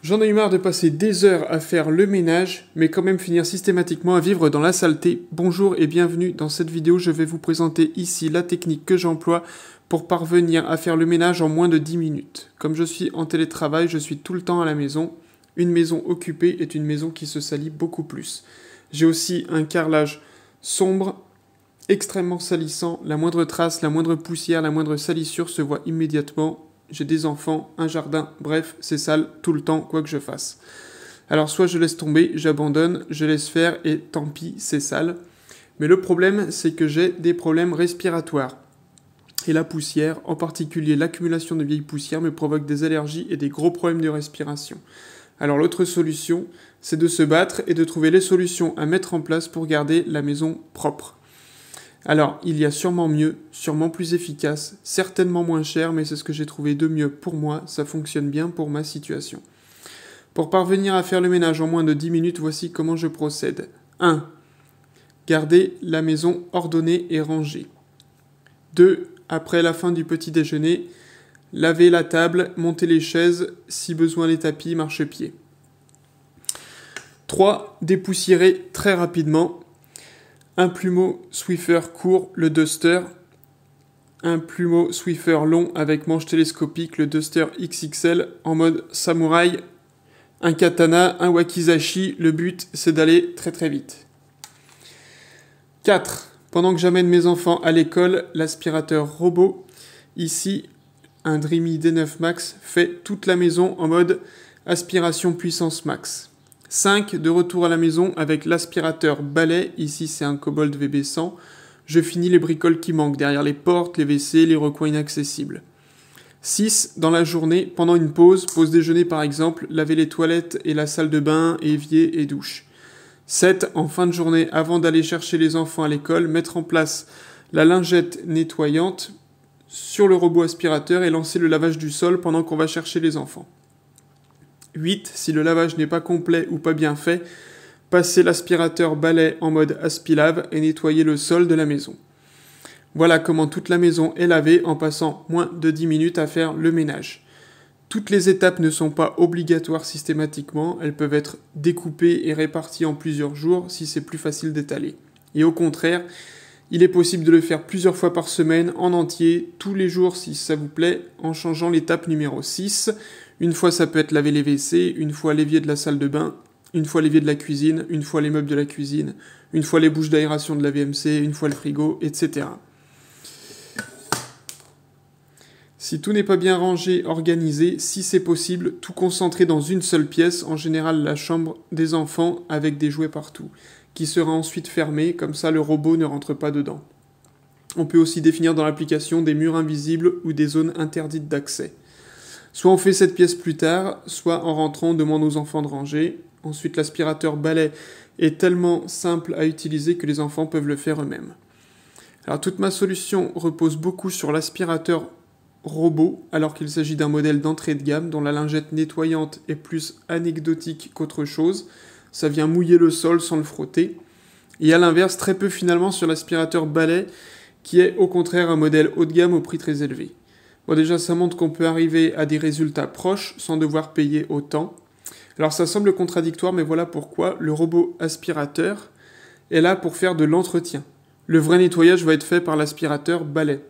J'en ai eu marre de passer des heures à faire le ménage, mais quand même finir systématiquement à vivre dans la saleté. Bonjour et bienvenue dans cette vidéo, je vais vous présenter ici la technique que j'emploie pour parvenir à faire le ménage en moins de 10 minutes. Comme je suis en télétravail, je suis tout le temps à la maison. Une maison occupée est une maison qui se salit beaucoup plus. J'ai aussi un carrelage sombre, extrêmement salissant. La moindre trace, la moindre poussière, la moindre salissure se voit immédiatement. J'ai des enfants, un jardin, bref, c'est sale tout le temps, quoi que je fasse. Alors soit je laisse tomber, j'abandonne, je laisse faire et tant pis, c'est sale. Mais le problème, c'est que j'ai des problèmes respiratoires. Et la poussière, en particulier l'accumulation de vieilles poussières, me provoque des allergies et des gros problèmes de respiration. Alors l'autre solution, c'est de se battre et de trouver les solutions à mettre en place pour garder la maison propre. Alors, il y a sûrement mieux, sûrement plus efficace, certainement moins cher, mais c'est ce que j'ai trouvé de mieux pour moi, ça fonctionne bien pour ma situation. Pour parvenir à faire le ménage en moins de 10 minutes, voici comment je procède. 1. Garder la maison ordonnée et rangée. 2. Après la fin du petit déjeuner, laver la table, monter les chaises, si besoin les tapis, marchepied. 3. Dépoussiérer très rapidement. Un plumeau Swiffer court, le Duster. Un plumeau Swiffer long avec manche télescopique, le Duster XXL en mode samouraï. Un katana, un wakizashi, le but c'est d'aller très très vite. 4. Pendant que j'amène mes enfants à l'école, l'aspirateur robot, ici un Dreamy D9 Max, fait toute la maison en mode aspiration puissance max. 5. De retour à la maison avec l'aspirateur balai, ici c'est un Cobalt VB100, je finis les bricoles qui manquent derrière les portes, les WC, les recoins inaccessibles. 6. Dans la journée, pendant une pause déjeuner par exemple, laver les toilettes et la salle de bain, évier et douche. 7. En fin de journée, avant d'aller chercher les enfants à l'école, mettre en place la lingette nettoyante sur le robot aspirateur et lancer le lavage du sol pendant qu'on va chercher les enfants. 8. Si le lavage n'est pas complet ou pas bien fait, passer l'aspirateur balai en mode aspilave et nettoyer le sol de la maison. Voilà comment toute la maison est lavée en passant moins de 10 minutes à faire le ménage. Toutes les étapes ne sont pas obligatoires systématiquement, elles peuvent être découpées et réparties en plusieurs jours si c'est plus facile d'étaler. Et au contraire, il est possible de le faire plusieurs fois par semaine, en entier, tous les jours si ça vous plaît, en changeant l'étape numéro 6. Une fois ça peut être laver les WC, une fois l'évier de la salle de bain, une fois l'évier de la cuisine, une fois les meubles de la cuisine, une fois les bouches d'aération de la VMC, une fois le frigo, etc. Si tout n'est pas bien rangé, organisé, si c'est possible, tout concentré dans une seule pièce, en général la chambre des enfants avec des jouets partout, qui sera ensuite fermée, comme ça le robot ne rentre pas dedans. On peut aussi définir dans l'application des murs invisibles ou des zones interdites d'accès. Soit on fait cette pièce plus tard, soit en rentrant on demande aux enfants de ranger. Ensuite l'aspirateur balai est tellement simple à utiliser que les enfants peuvent le faire eux-mêmes. Alors toute ma solution repose beaucoup sur l'aspirateur robot, alors qu'il s'agit d'un modèle d'entrée de gamme dont la lingette nettoyante est plus anecdotique qu'autre chose. Ça vient mouiller le sol sans le frotter. Et à l'inverse, très peu finalement sur l'aspirateur balai, qui est au contraire un modèle haut de gamme au prix très élevé. Bon, déjà, ça montre qu'on peut arriver à des résultats proches sans devoir payer autant. Alors ça semble contradictoire, mais voilà pourquoi le robot aspirateur est là pour faire de l'entretien. Le vrai nettoyage va être fait par l'aspirateur balai.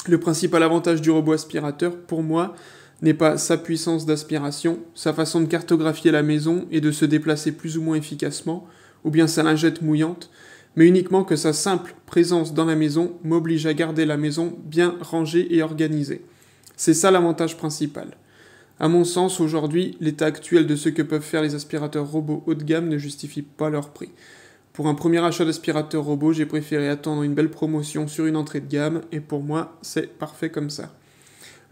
Le principal avantage du robot aspirateur, pour moi, n'est pas sa puissance d'aspiration, sa façon de cartographier la maison et de se déplacer plus ou moins efficacement, ou bien sa lingette mouillante, mais uniquement que sa simple présence dans la maison m'oblige à garder la maison bien rangée et organisée. C'est ça l'avantage principal. À mon sens, aujourd'hui, l'état actuel de ce que peuvent faire les aspirateurs robots haut de gamme ne justifie pas leur prix. Pour un premier achat d'aspirateur robot, j'ai préféré attendre une belle promotion sur une entrée de gamme, et pour moi, c'est parfait comme ça.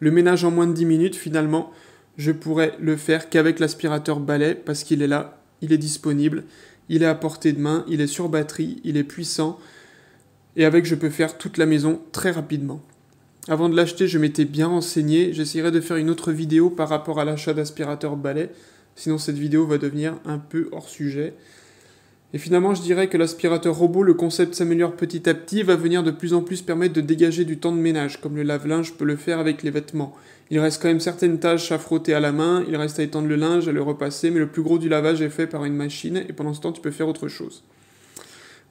Le ménage en moins de 10 minutes, finalement, je pourrais le faire qu'avec l'aspirateur balai, parce qu'il est là, il est disponible, il est à portée de main, il est sur batterie, il est puissant, et avec je peux faire toute la maison très rapidement. Avant de l'acheter, je m'étais bien renseigné, j'essaierai de faire une autre vidéo par rapport à l'achat d'aspirateur balai, sinon cette vidéo va devenir un peu hors sujet. Et finalement, je dirais que l'aspirateur robot, le concept s'améliore petit à petit, va venir de plus en plus permettre de dégager du temps de ménage, comme le lave-linge peut le faire avec les vêtements. Il reste quand même certaines tâches à frotter à la main, il reste à étendre le linge, à le repasser, mais le plus gros du lavage est fait par une machine, et pendant ce temps, tu peux faire autre chose.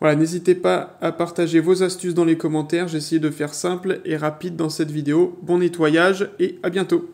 Voilà, n'hésitez pas à partager vos astuces dans les commentaires, j'ai essayé de faire simple et rapide dans cette vidéo. Bon nettoyage et à bientôt!